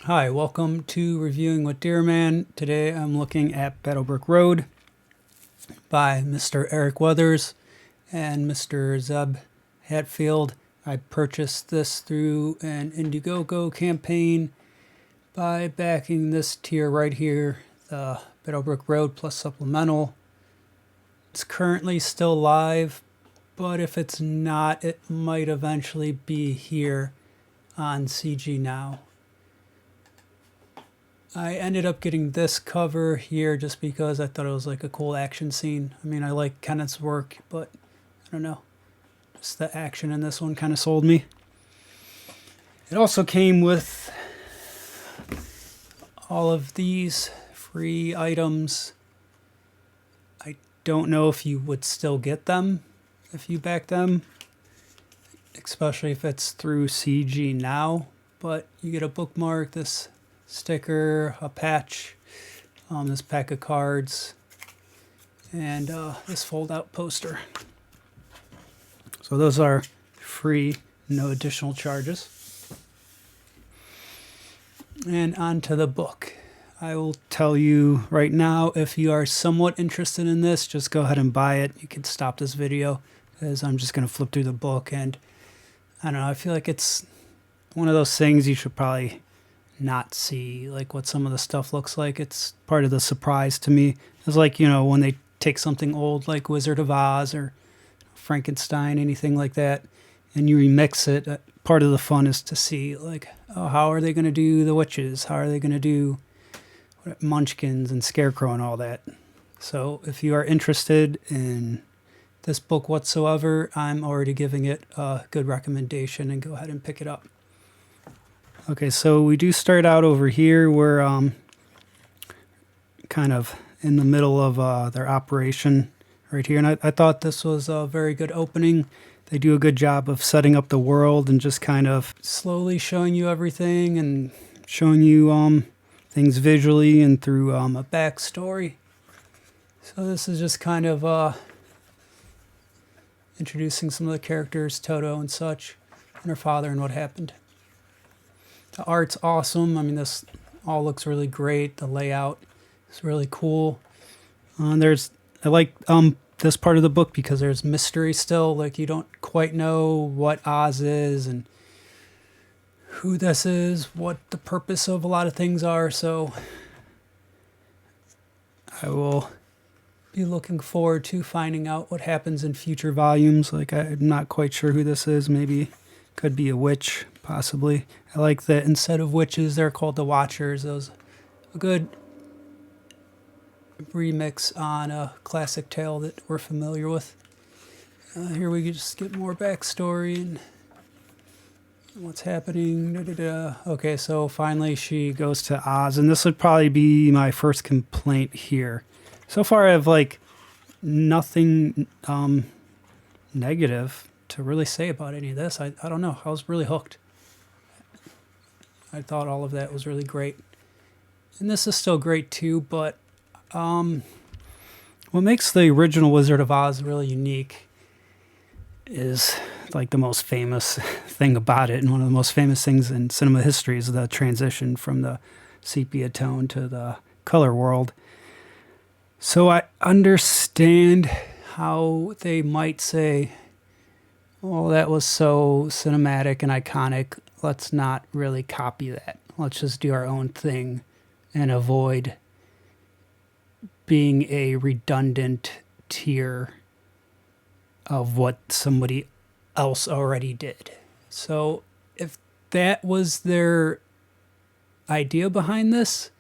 Hi, welcome to Reviewing with Deerman. Today I'm looking at Battlebrook Road by Mr. Eric Weathers and Mr. Zeb Hatfield. I purchased this through an Indiegogo campaign by backing this tier right here, the Battlebrook Road plus supplemental. It's currently still live, but if it's not, it might eventually be here on CG Now. I ended up getting this cover here just because I thought it was like a cool action scene. I mean, I like Kenneth's work, but I don't know. Just the action in this one kind of sold me. It also came with all of these free items. I don't know if you would still get them if you back them, especially if it's through CG Now, but you get a bookmark, this sticker, a patch, this pack of cards, and this fold-out poster. So those are free, no additional charges. And on to the book. I will tell you right now, if you are somewhat interested in this, just go ahead and buy it. You can stop this video because I'm just going to flip through the book, and I don't know, I feel like it's one of those things you should probably not see, like what some of the stuff looks like. It's part of the surprise to me. It's like, you know, when they take something old like Wizard of Oz or Frankenstein, anything like that, and you remix it, part of the fun is to see, like, oh, how are they going to do the witches? How are they going to do Munchkins and Scarecrow and all that? So if you are interested in this book whatsoever, I'm already giving it a good recommendation, and go ahead and pick it up. Okay, so we do start out over here. We're kind of in the middle of their operation right here. And I thought this was a very good opening. They do a good job of setting up the world and just kind of slowly showing you everything and showing you things visually and through a backstory. So this is just kind of introducing some of the characters, Toto and such, and her father and what happened. The art's awesome. I mean, this all looks really great. The layout is really cool. I like this part of the book because there's mystery still. Like, you don't quite know what Oz is and who this is, what the purpose of a lot of things are. So I will be looking forward to finding out what happens in future volumes. Like, I'm not quite sure who this is. Maybe could be a witch, possibly. I like that instead of witches, they're called the Watchers. That was a good remix on a classic tale that we're familiar with. Here we just get more backstory and what's happening. Okay, so finally she goes to Oz, and this would probably be my first complaint here. So far I have like nothing negative to really say about any of this. I don't know. I was really hooked. I thought all of that was really great. And this is still great too, but what makes the original Wizard of Oz really unique is like the most famous thing about it, and one of the most famous things in cinema history is the transition from the sepia tone to the color world. So I understand how they might say, well, that was so cinematic and iconic, let's not really copy that. Let's just do our own thing and avoid being a redundant tier of what somebody else already did. So if that was their idea behind this,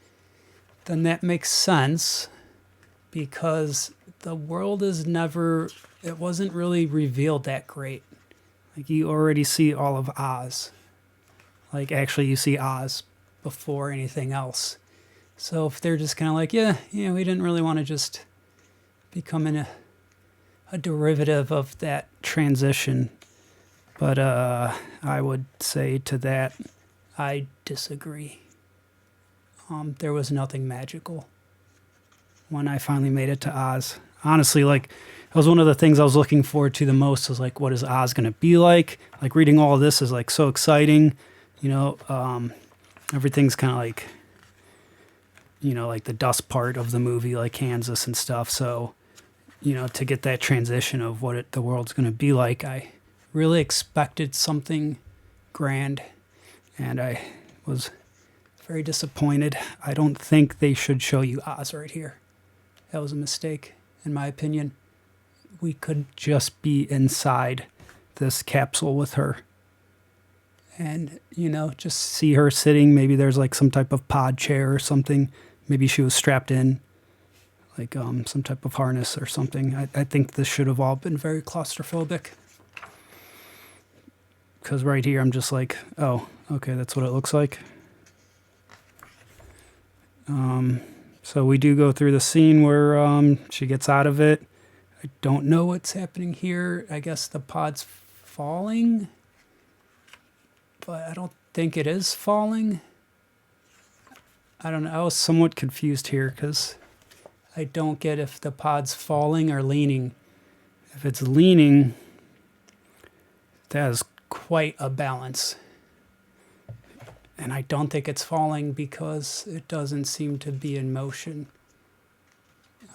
then that makes sense, because the world is never, it wasn't really revealed that great. Like, you already see all of Oz. Like, actually you see Oz before anything else. So if they're just kind of like, yeah, we didn't really want to just become a derivative of that transition. But I would say to that, I disagree. There was nothing magical when I finally made it to Oz. Honestly, like, it was one of the things I was looking forward to the most, was like, what is Oz going to be like? Like, reading all of this is like so exciting. You know, everything's kind of like, like the dust part of the movie, like Kansas and stuff. So, to get that transition of what the world's going to be like, I really expected something grand, and I was very disappointed. I don't think they should show you Oz right here. That was a mistake, in my opinion. We could just be inside this capsule with her. And, just see her sitting. Maybe there's like some type of pod chair or something. Maybe she was strapped in, like some type of harness or something. I think this should have all been very claustrophobic. Because right here, I'm just like, oh, okay, that's what it looks like. So we do go through the scene where she gets out of it. I don't know what's happening here. I guess the pod's falling. But I don't think it is falling. I don't know. I was somewhat confused here because I don't get if the pod's falling or leaning. If it's leaning, that is quite a balance. And I don't think it's falling because it doesn't seem to be in motion.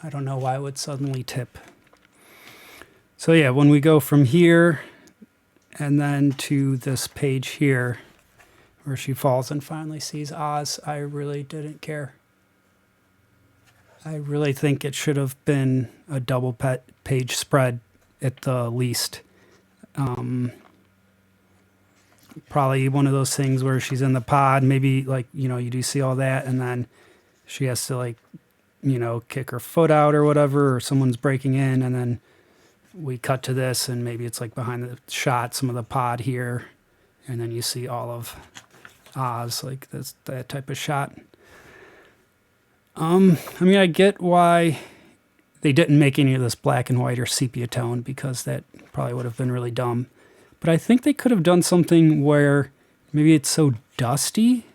I don't know why it would suddenly tip. So yeah, when we go from here and then to this page here where she falls and finally sees Oz, I really didn't care. I really think it should have been a double page spread at the least. Probably one of those things where she's in the pod, maybe like, you do see all that, and then she has to like, kick her foot out or whatever, or someone's breaking in, and then we cut to this, and maybe it's like behind the shot, some of the pod here, and then you see all of Oz, like that type of shot. I get why they didn't make any of this black and white or sepia tone, because that probably would have been really dumb. But I think they could have done something where maybe it's so dusty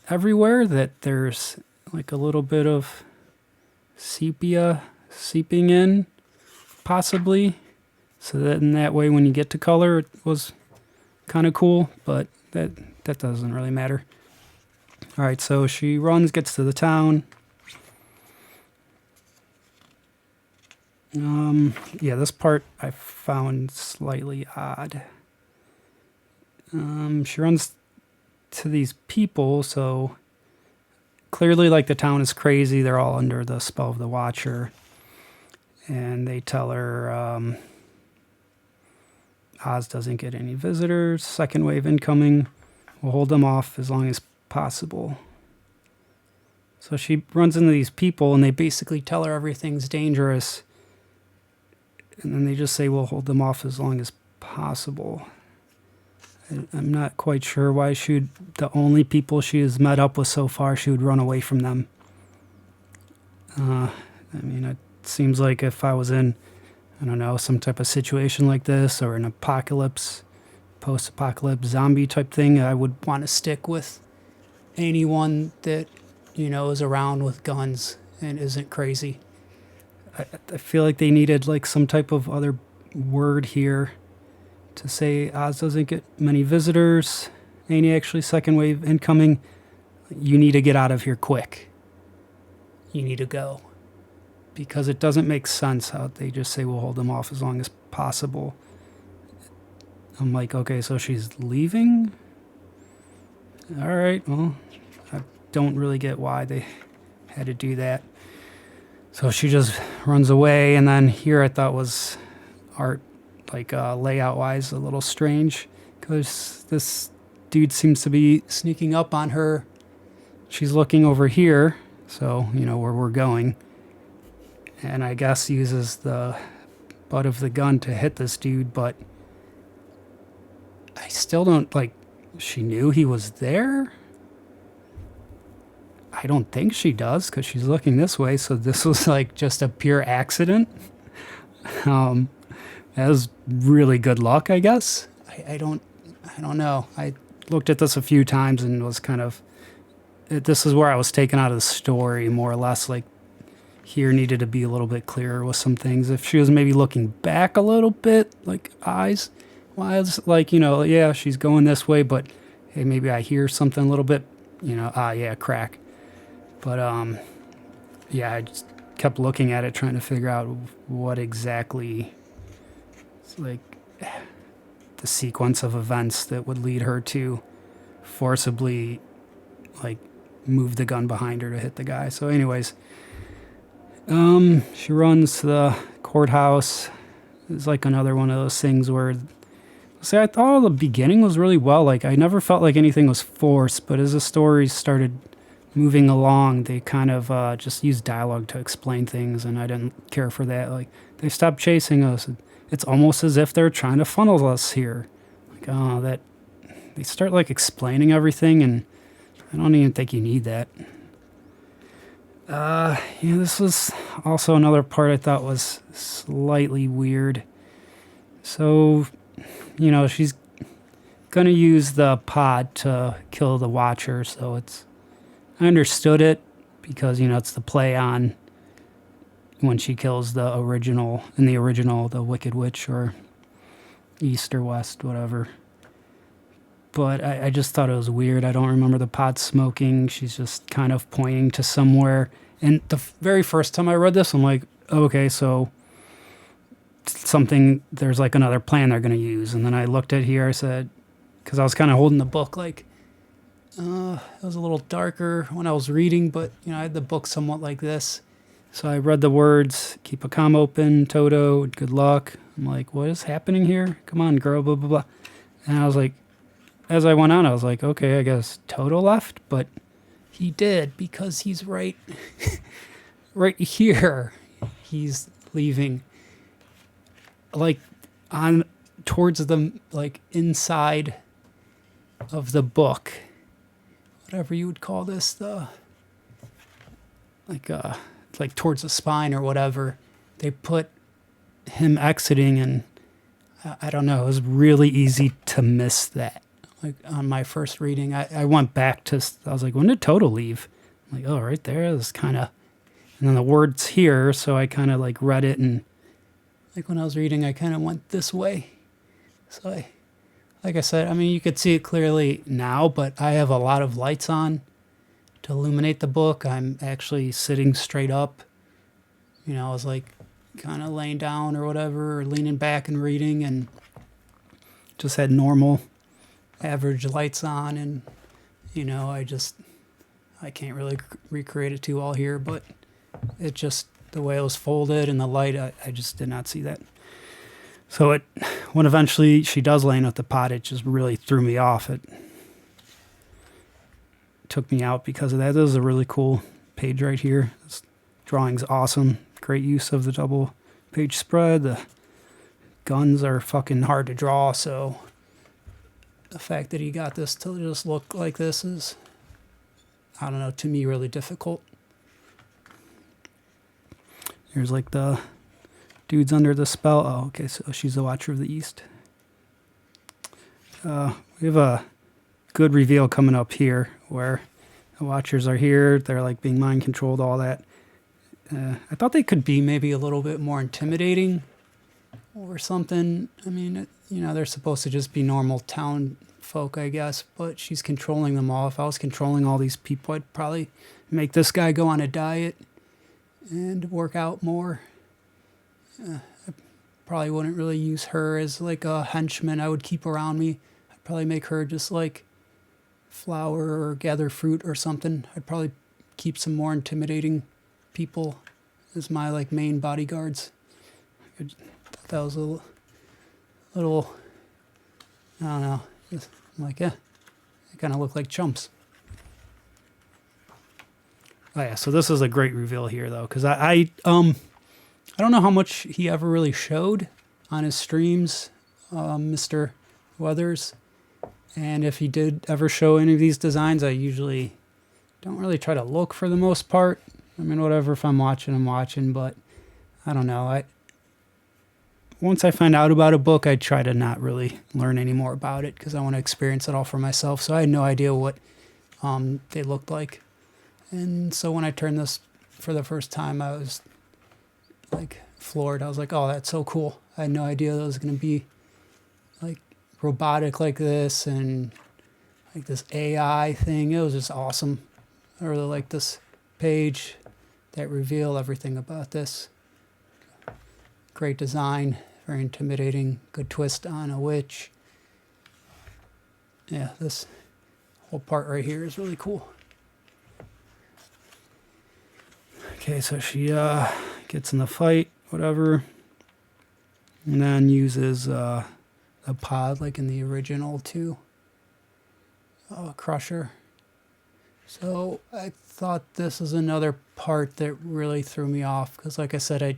everywhere that there's like a little bit of sepia seeping in, possibly. So that in that way, when you get to color, it was kind of cool, but that doesn't really matter. All right, so she runs, gets to the town. Yeah, this part I found slightly odd. She runs to these people, so clearly like the town is crazy. They're all under the spell of the Watcher. And they tell her Oz doesn't get any visitors. Second wave incoming. We'll hold them off as long as possible. So she runs into these people, and they basically tell her everything's dangerous. And then they just say, we'll hold them off as long as possible. I'm not quite sure why the only people she has met up with so far, she would run away from them. It seems like if I was in, I don't know, some type of situation like this, or an apocalypse, post-apocalypse zombie type thing, I would want to stick with anyone that, is around with guns and isn't crazy. I feel like they needed like some type of other word here to say Oz doesn't get many visitors. Ain't actually second wave incoming. You need to get out of here quick. You need to go. Because it doesn't make sense how they just say we'll hold them off as long as possible. I'm like, okay, so she's leaving? All right, well, I don't really get why they had to do that. So she just runs away, and then here I thought was art, like layout-wise, a little strange, because this dude seems to be sneaking up on her. She's looking over here, so, where we're going, and I guess uses the butt of the gun to hit this dude, but I still don't, she knew he was there? I don't think she does, because she's looking this way, so this was just a pure accident. That was really good luck, I guess. I don't know. I looked at this a few times and was this is where I was taken out of the story, more or less. Here needed to be a little bit clearer with some things. If she was maybe looking back a little bit, eyes wise, yeah, she's going this way, but hey, maybe I hear something a little bit, yeah, crack. But yeah, I just kept looking at it, trying to figure out what exactly, it's like the sequence of events that would lead her to forcibly, like, move the gun behind her to hit the guy. So, anyways, she runs to the courthouse. It's like another one of those things where, see, I thought the beginning was really well. Like, I never felt like anything was forced, but as the story started moving along, they kind of just used dialogue to explain things, and I didn't care for that. Like, they stopped chasing us. It's almost as if they're trying to funnel us here. Like, oh, that they start like explaining everything, and I don't even think you need that. Yeah, this was also another part I thought was slightly weird. So, she's gonna use the pod to kill the Watcher, so I understood it because, it's the play on when she kills the original, the Wicked Witch, or East or West, whatever. But I just thought it was weird. I don't remember the pot smoking. She's just kind of pointing to somewhere. And the very first time I read this, I'm like, okay, so there's like another plan they're going to use. And then I looked at here, I said, because I was kind of holding the book like, it was a little darker when I was reading, but, I had the book somewhat like this. So I read the words, keep a comm open, Toto, good luck. I'm like, what is happening here? Come on, girl, blah, blah, blah. And I was like, as I went on, I was like, okay, I guess Toto left, but he did because he's right here. He's leaving, like, on towards the, like, inside of the book, whatever you would call this, like towards the spine or whatever. They put him exiting, and I don't know, it was really easy to miss that. Like, on my first reading, I went back to, I was like, when did Toto leave? I'm like, oh, right there. It was kind of, and then the word's here, so I kind of like read it, and like when I was reading, I kind of went this way. So like I said, I mean, you could see it clearly now, but I have a lot of lights on to illuminate the book. I'm actually sitting straight up. I was like kind of laying down or whatever, or leaning back and reading, and just had normal average lights on, and I can't really recreate it too well here, but it just, the way it was folded and the light, I just did not see that. So when eventually she does land with the pot, it just really threw me off. It took me out because of that. This is a really cool page right here. This drawing's awesome. Great use of the double page spread. The guns are fucking hard to draw, so the fact that he got this to just look like this is, I don't know, to me really difficult. Here's like the dude's under the spell. Oh, okay, so she's the Watcher of the East. We have a good reveal coming up here where the Watchers are here. They're like being mind controlled, all that. I thought they could be maybe a little bit more intimidating or something. I mean, they're supposed to just be normal town folk, I guess, but she's controlling them all. If I was controlling all these people, I'd probably make this guy go on a diet and work out more. I probably wouldn't really use her as like a henchman I would keep around me. I'd probably make her just like flower or gather fruit or something. I'd probably keep some more intimidating people as my like main bodyguards. I thought that was a little, I don't know. I'm like, yeah, they kind of look like chumps. Oh yeah, so this is a great reveal here though, because I don't know how much he ever really showed on his streams, Mr. Weathers, and if he did ever show any of these designs, I usually don't really try to look for the most part. I mean, whatever, if I'm watching, I'm watching, but I don't know. Once I find out about a book, I try to not really learn any more about it because I want to experience it all for myself. So I had no idea what they looked like. And so when I turned this for the first time, I was like floored. I was like, oh, that's so cool. I had no idea that it was going to be like robotic like this. And like this AI thing. It was just awesome. I really like this page that reveal everything about this. Great design, very intimidating, good twist on a witch. Yeah, this whole part right here is really cool. Okay, so she gets in the fight, whatever, and then uses a pod like in the original to crush her. So I thought this was another part that really threw me off because, like I said, I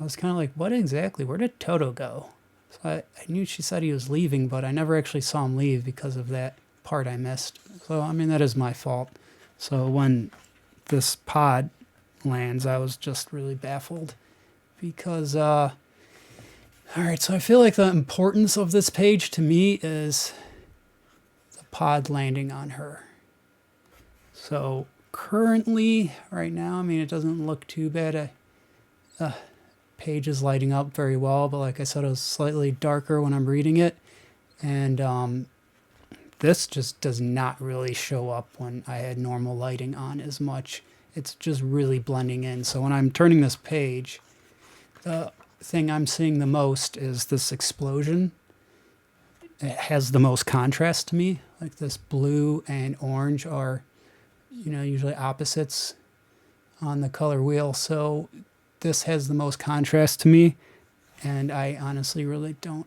was kind of like, what exactly? Where did Toto go? So I knew she said he was leaving, but I never actually saw him leave because of that part I missed. So, I mean, that is my fault. So when this pod lands, I was just really baffled because, all right, so I feel like the importance of this page to me is the pod landing on her. So currently, right now, I mean, it doesn't look too bad. Page is lighting up very well, but like I said, it was slightly darker when I'm reading it. And this just does not really show up when I had normal lighting on as much. It's just really blending in. So when I'm turning this page, the thing I'm seeing the most is this explosion. It has the most contrast to me. Like this blue and orange are, usually opposites on the color wheel. So this has the most contrast to me. And I honestly really don't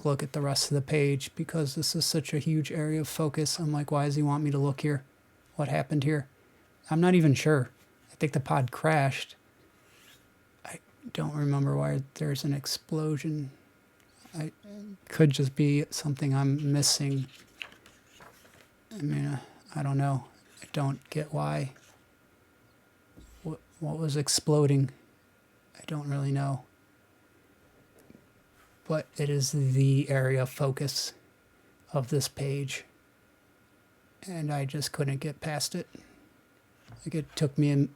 look at the rest of the page because this is such a huge area of focus. I'm like, why does he want me to look here? What happened here? I'm not even sure. I think the pod crashed. I don't remember why there's an explosion. I could just be something I'm missing. I mean, I don't know. I don't get why. What was exploding? I don't really know. But it is the area of focus of this page. And I just couldn't get past it. Like it took me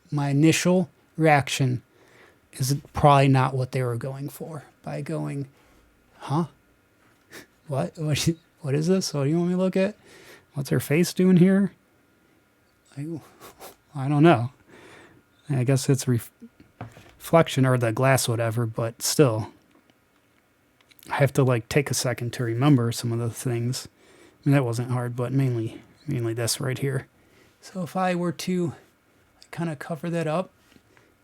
my initial reaction is probably not what they were going for. By going, huh? What is this? What do you want me to look at? What's her face doing here? I don't know. I guess it's reflection or the glass, whatever, but still. I have to take a second to remember some of the things. I mean, that wasn't hard, but mainly this right here. So if I were to kind of cover that up,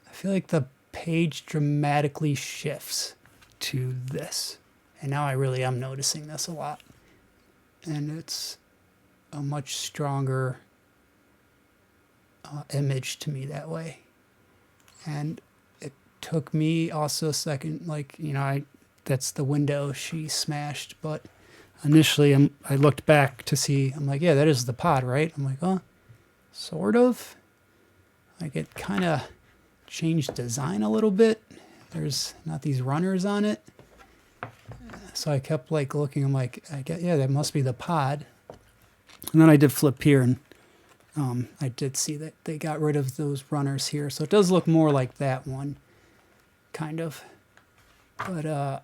I feel like the page dramatically shifts to this. And now I really am noticing this a lot. And it's a much stronger image to me that way. And it took me also a second, that's the window she smashed. But initially I looked back to see, I'm like, yeah, that is the pod, right? I'm like, oh, sort of. Like it kind of changed design a little bit. There's not these runners on it. So I kept looking, I'm like, yeah, that must be the pod. And then I did flip here and I did see that they got rid of those runners here. So it does look more like that one, kind of. But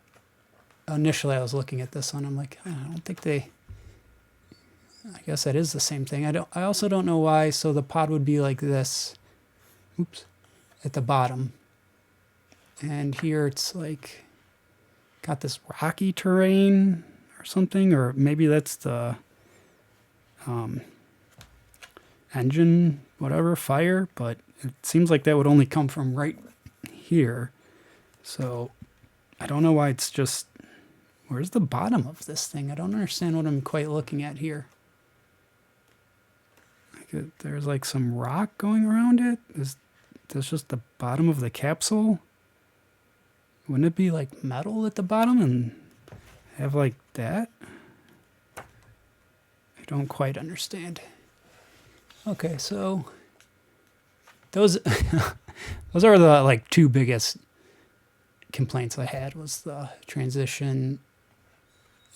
initially I was looking at this one. I'm like, I don't think I guess that is the same thing. I also don't know why. So the pod would be like this. Oops. At the bottom. And here it's got this rocky terrain or something. Or maybe that's the engine, whatever, fire, but it seems like that would only come from right here. So I don't know why it's just, where's the bottom of this thing? I don't understand what I'm quite looking at here. There's some rock going around it. Is this just the bottom of the capsule? Wouldn't it be metal at the bottom and have that? I don't quite understand. Okay, so those those are the two biggest complaints I had was the transition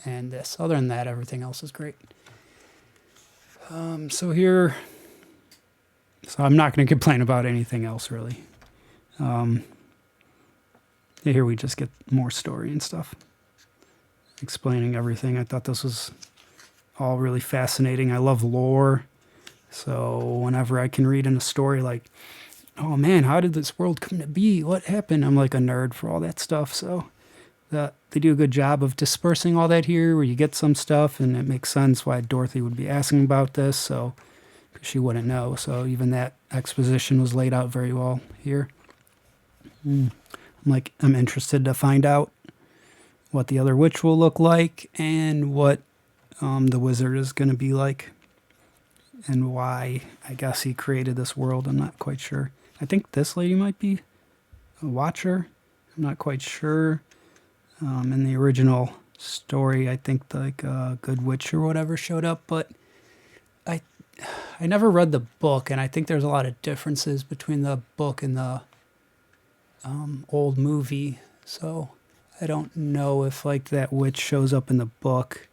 and this. Other than that, everything else is great. So I'm not going to complain about anything else really. Here we just get more story and stuff. explaining everything. I thought this was all really fascinating. I love lore. So whenever I can read in a story like, oh man, how did this world come to be? What happened? I'm like a nerd for all that stuff. So they do a good job of dispersing all that here, where you get some stuff and it makes sense why Dorothy would be asking about this. So 'cause she wouldn't know. So even that exposition was laid out very well here. I'm interested to find out what the other witch will look like and what the wizard is going to be like and why I guess he created this world. I'm not quite sure. I think this lady might be a watcher. I'm not quite sure. In the original story, I think like a good witch or whatever showed up, but I never read the book, and I think there's a lot of differences between the book and the old movie. So I don't know if like that witch shows up in the book.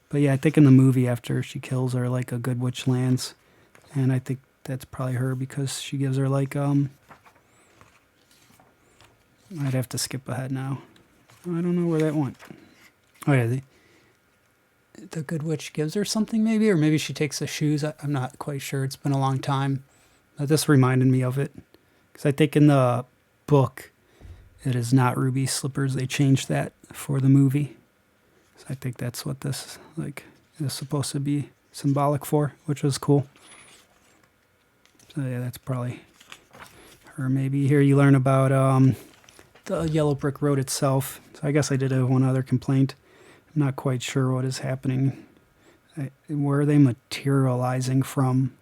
But yeah, I think in the movie after she kills her, like a good witch lands. And I think that's probably her because she gives her like, I'd have to skip ahead now. I don't know where that went. Oh yeah, the good witch gives her something maybe, or maybe she takes the shoes. I'm not quite sure. It's been a long time. But this reminded me of it. Because I think in the book, it is not ruby slippers. They changed that for the movie. So I think that's what this like is supposed to be symbolic for, which was cool. So yeah, that's probably her maybe. Here you learn about the yellow brick road itself. So I guess I did have one other complaint. I'm not quite sure what is happening. Where are they materializing from?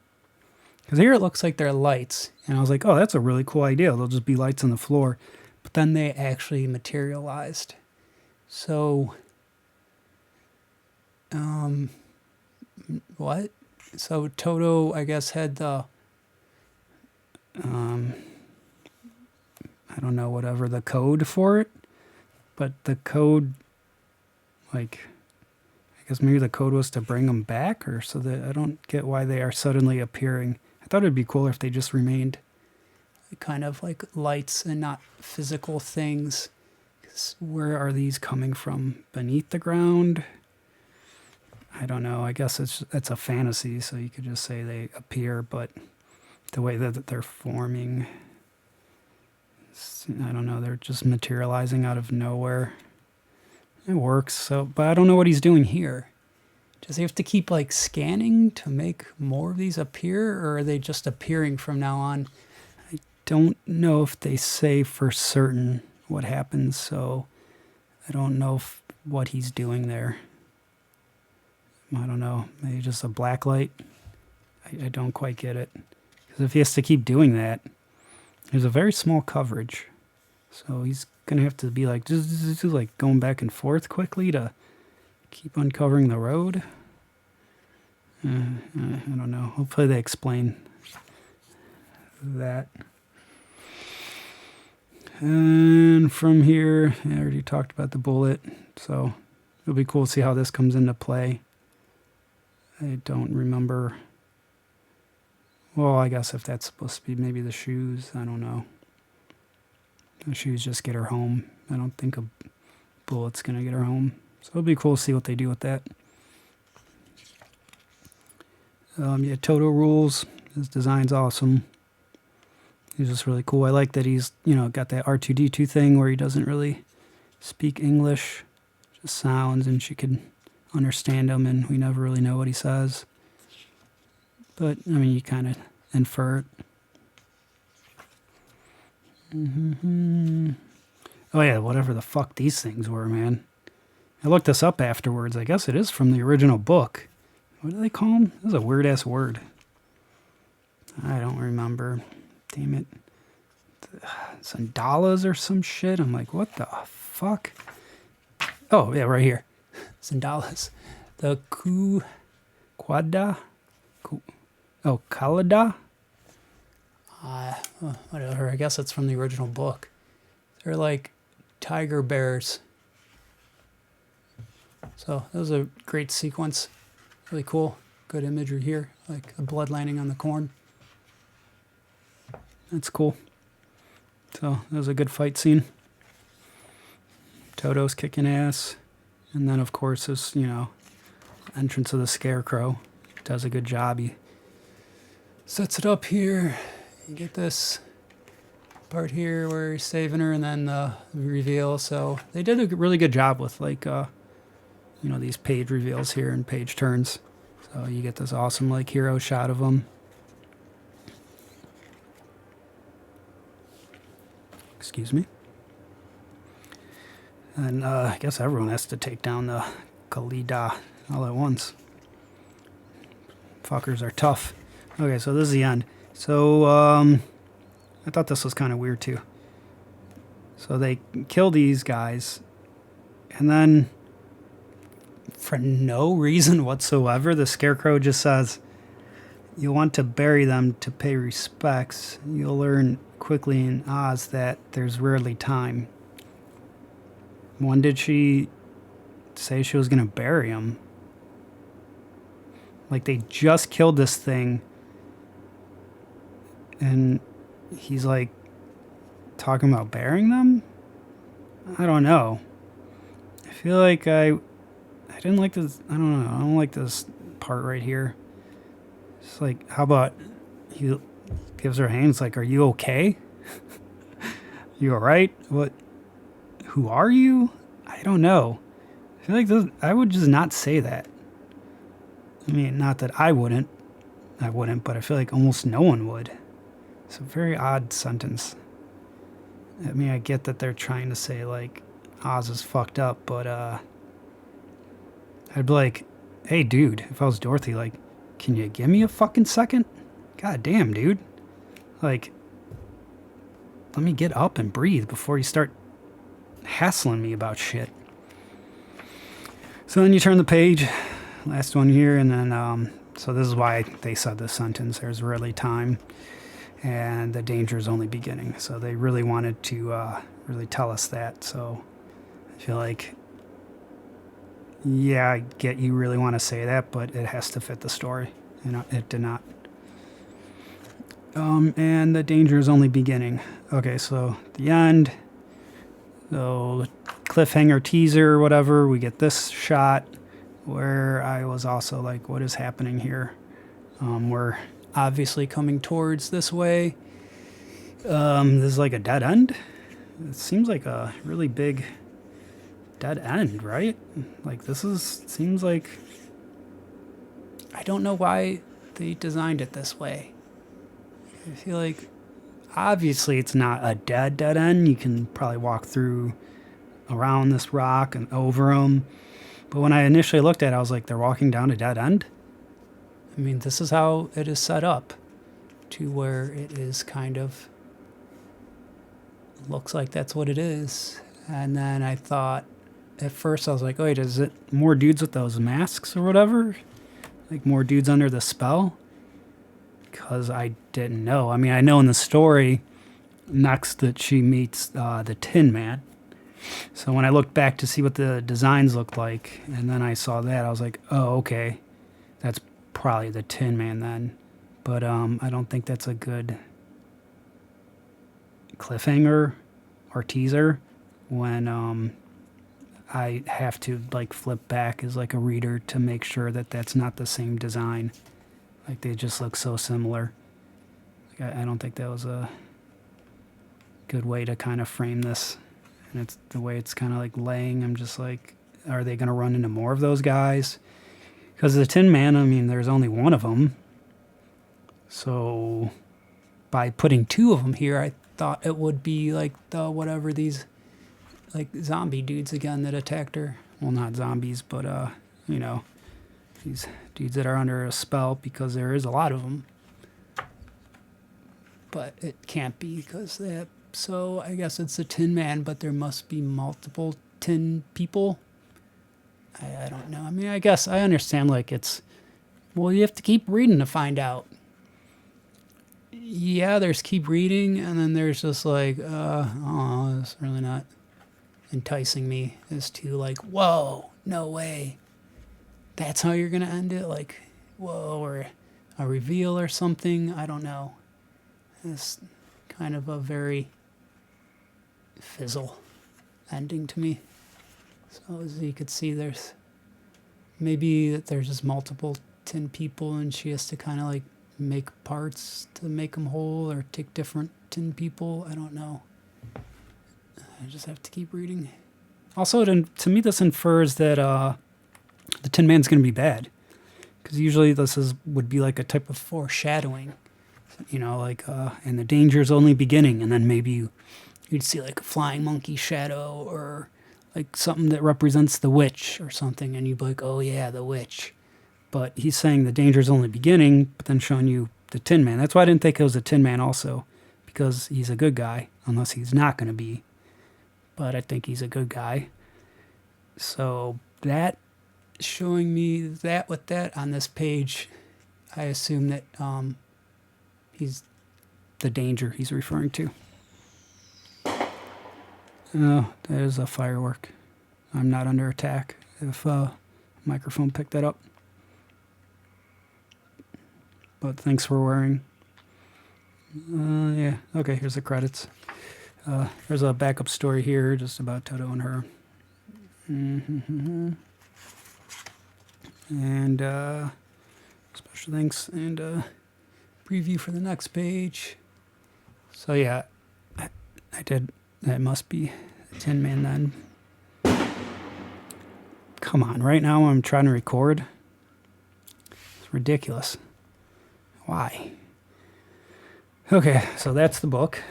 Because here it looks like they're lights. And I was like, oh, that's a really cool idea. They'll just be lights on the floor. But then they actually materialized. So, what? So Toto, I guess, had the, I don't know, whatever, the code for it. But the code, like, I guess maybe the code was to bring them back, or so that I don't get why they are suddenly appearing. I thought it'd be cooler if they just remained kind of like lights and not physical things. 'Cause where are these coming from? Beneath the ground? I don't know. I guess it's a fantasy, so you could just say they appear, but the way that they're forming, I don't know. They're just materializing out of nowhere. It works. So, but I don't know what he's doing here. Does he have to keep like scanning to make more of these appear, or are they just appearing from now on? I don't know if they say for certain what happens, so I don't know what he's doing there. I don't know. Maybe just a black light. I don't quite get it. Because if he has to keep doing that, there's a very small coverage. So he's going to have to be like, just like going back and forth quickly to keep uncovering the road. I don't know. Hopefully they explain that. And from here, I already talked about the bullet. So it'll be cool to see how this comes into play. I don't remember. Well, I guess if that's supposed to be maybe the shoes, I don't know. The shoes just get her home. I don't think a bullet's going to get her home. So it'll be cool to see what they do with that. Yeah, Toto rules. His design's awesome. He's just really cool. I like that he's, got that R2-D2 thing where he doesn't really speak English. Just sounds, and she can understand him, and we never really know what he says. But, I mean, you kind of infer it. Oh, yeah, whatever the fuck these things were, man. I looked this up afterwards. I guess it is from the original book. What do they call them? This is a weird-ass word. I don't remember. Damn it. Sandalas or some shit? I'm like, what the fuck? Oh, yeah, right here. Sandalas. The Quada? Kalada? Whatever. I guess it's from the original book. They're like tiger bears. So that was a great sequence. Really cool. Good imagery here. Like a blood landing on the corn. That's cool. So that was a good fight scene. Toto's kicking ass. And then, of course, this, entrance of the Scarecrow does a good job. He sets it up here. You get this part here where he's saving her, and then the reveal. So they did a really good job with, like, these page reveals here and page turns. So you get this awesome, like, hero shot of him. Excuse me. And I guess everyone has to take down the Khalida all at once. Fuckers are tough. Okay, so this is the end. So, I thought this was kind of weird too. So they kill these guys, and then, for no reason whatsoever, the Scarecrow just says, "You want to bury them to pay respects. You'll learn quickly in Oz that there's rarely time." When did she say she was going to bury him? Like, they just killed this thing, and he's, like, talking about burying them? I don't know. I feel like I didn't like this. I don't know. I don't like this part right here. It's like, how about he gives her hands, like, "Are you okay? You all right? What? Who are you?" I don't know. I feel like this, I would just not say that. I mean, not that I wouldn't, but I feel like almost no one would. It's a very odd sentence. I mean, I get that they're trying to say, like, Oz is fucked up, but I'd be like, "Hey, dude, if I was Dorothy, like, can you give me a fucking second? God damn, dude. Like, let me get up and breathe before you start hassling me about shit." So then you turn the page, last one here, and then, so this is why they said this sentence, "There's rarely time, and the danger is only beginning." So they really wanted to really tell us that. So I feel like, yeah, I get you really want to say that, but it has to fit the story. It did not. And the danger is only beginning. Okay, so the end. So cliffhanger teaser or whatever, we get this shot where I was also like, what is happening here? We're obviously coming towards this way. This is like a dead end. It seems like a really big dead end, right? Like, seems like, I don't know why they designed it this way. I feel like, obviously it's not a dead end. You can probably walk through around this rock and over them. But when I initially looked at it, I was like, they're walking down a dead end? I mean, this is how it is set up, to where it is kind of, looks like that's what it is. And then I thought, at first I was like, wait, is it more dudes with those masks or whatever? Like more dudes under the spell? Because I didn't know. I mean, I know in the story next that she meets the Tin Man. So when I looked back to see what the designs looked like, and then I saw that, I was like, oh, okay. That's probably the Tin Man then. But I don't think that's a good cliffhanger or teaser when I have to, like, flip back as, like, a reader to make sure that that's not the same design. Like, they just look so similar. Like, I don't think that was a good way to kind of frame this. And it's the way it's kind of, like, laying. I'm just like, are they going to run into more of those guys? Because the Tin Man, I mean, there's only one of them. So by putting two of them here, I thought it would be, like, the whatever these, like, zombie dudes again that attacked her. Well, not zombies, but, these dudes that are under a spell, because there is a lot of them. But it can't be because that. So I guess it's a Tin Man, but there must be multiple tin people. I don't know. I mean, I guess I understand, like, it's, well, you have to keep reading to find out. Yeah, there's keep reading, and then there's just like, it's really not enticing me as to, like, whoa, no way. That's how you're going to end it? Like, whoa, or a reveal or something? I don't know. It's kind of a very fizzle ending to me. So as you could see, there's maybe there's just multiple tin people, and she has to kind of like make parts to make them whole, or take different tin people. I don't know. I just have to keep reading. Also, to me, this infers that the Tin Man's going to be bad, because usually would be like a type of foreshadowing, you know, like and the danger's only beginning, and then maybe you'd see like a flying monkey shadow, or like something that represents the witch or something, and you'd be like, oh yeah, the witch. But he's saying the danger's only beginning, but then showing you the Tin Man. That's why I didn't think it was a Tin Man also, because he's a good guy, unless he's not going to be. But I think he's a good guy. So that showing me that with that on this page, I assume that he's the danger he's referring to. Oh, there's a firework. I'm not under attack. If microphone picked that up. But thanks for wearing. Yeah, okay, here's the credits. There's a backup story here just about Toto and her. And special thanks and preview for the next page. So yeah, I did. That must be the Tin Man then. Come on, right now I'm trying to record. It's ridiculous. Why? Okay, so that's the book.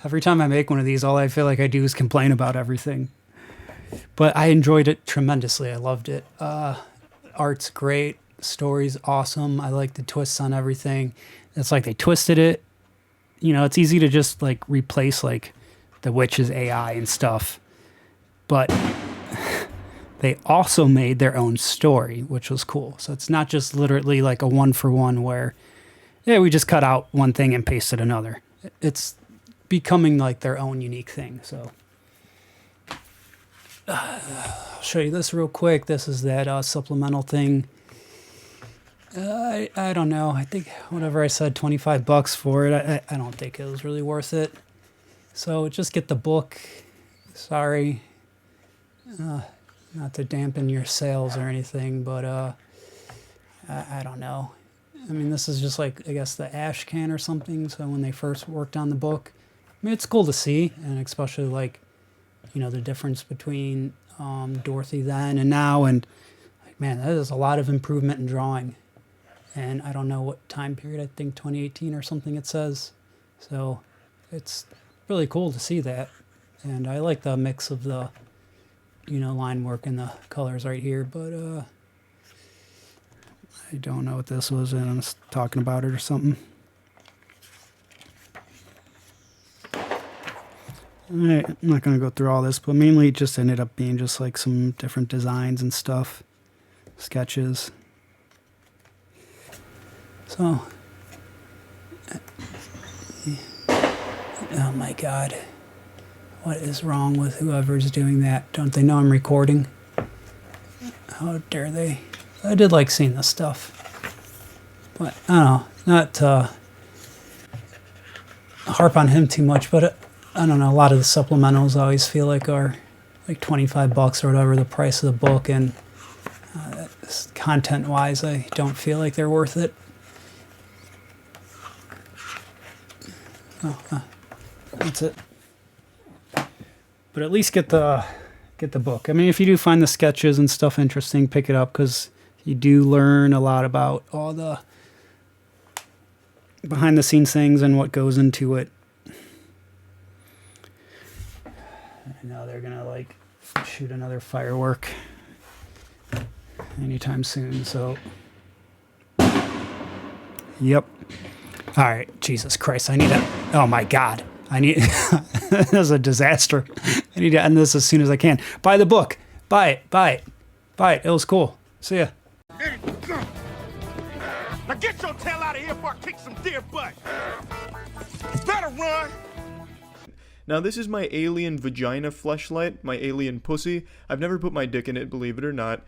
Every time I make one of these, all I feel like I do is complain about everything. But I enjoyed it tremendously. I loved it. Art's great. Story's awesome. I like the twists on everything. It's like they twisted it. You know, it's easy to just like replace like the witch's AI and stuff. But they also made their own story, which was cool. So it's not just literally like a one-for-one where, yeah, we just cut out one thing and pasted another. It's becoming like their own unique thing. So I'll show you this real quick. This is that supplemental thing. I don't know. I think whatever I said, $25 for it. I don't think it was really worth it. So just get the book. Sorry. Not to dampen your sales or anything, but I don't know. I mean, this is just like, I guess, the ash can or something. So when they first worked on the book, I mean, it's cool to see, and especially like, you know, the difference between Dorothy then and now, and like, man, that is a lot of improvement in drawing. And I don't know what time period. I think 2018 or something it says. So it's really cool to see that, and I like the mix of the, you know, line work and the colors right here, but I don't know what this was, and I'm just talking about it or something. Alright, I'm not going to go through all this, but mainly it just ended up being just like some different designs and stuff, sketches. So, oh my God. What is wrong with whoever's doing that? Don't they know I'm recording? How dare they? I did like seeing this stuff. But, I don't know, not to harp on him too much, but I don't know, a lot of the supplementals I always feel like are like $25 or whatever the price of the book, and content-wise, I don't feel like they're worth it. Oh, that's it. But at least get the book. I mean, if you do find the sketches and stuff interesting, pick it up, because you do learn a lot about all the behind the scenes things and what goes into it. I know they're gonna like shoot another firework anytime soon, so yep. All right, Jesus Christ, I need to, oh my God. This is a disaster. I need to end this as soon as I can. Buy the book. Buy it. Buy it. Buy it. It was cool. See ya. Now get your tail out of here before I kick some deer butt. Better run. Now this is my alien vagina fleshlight, my alien pussy. I've never put my dick in it, believe it or not.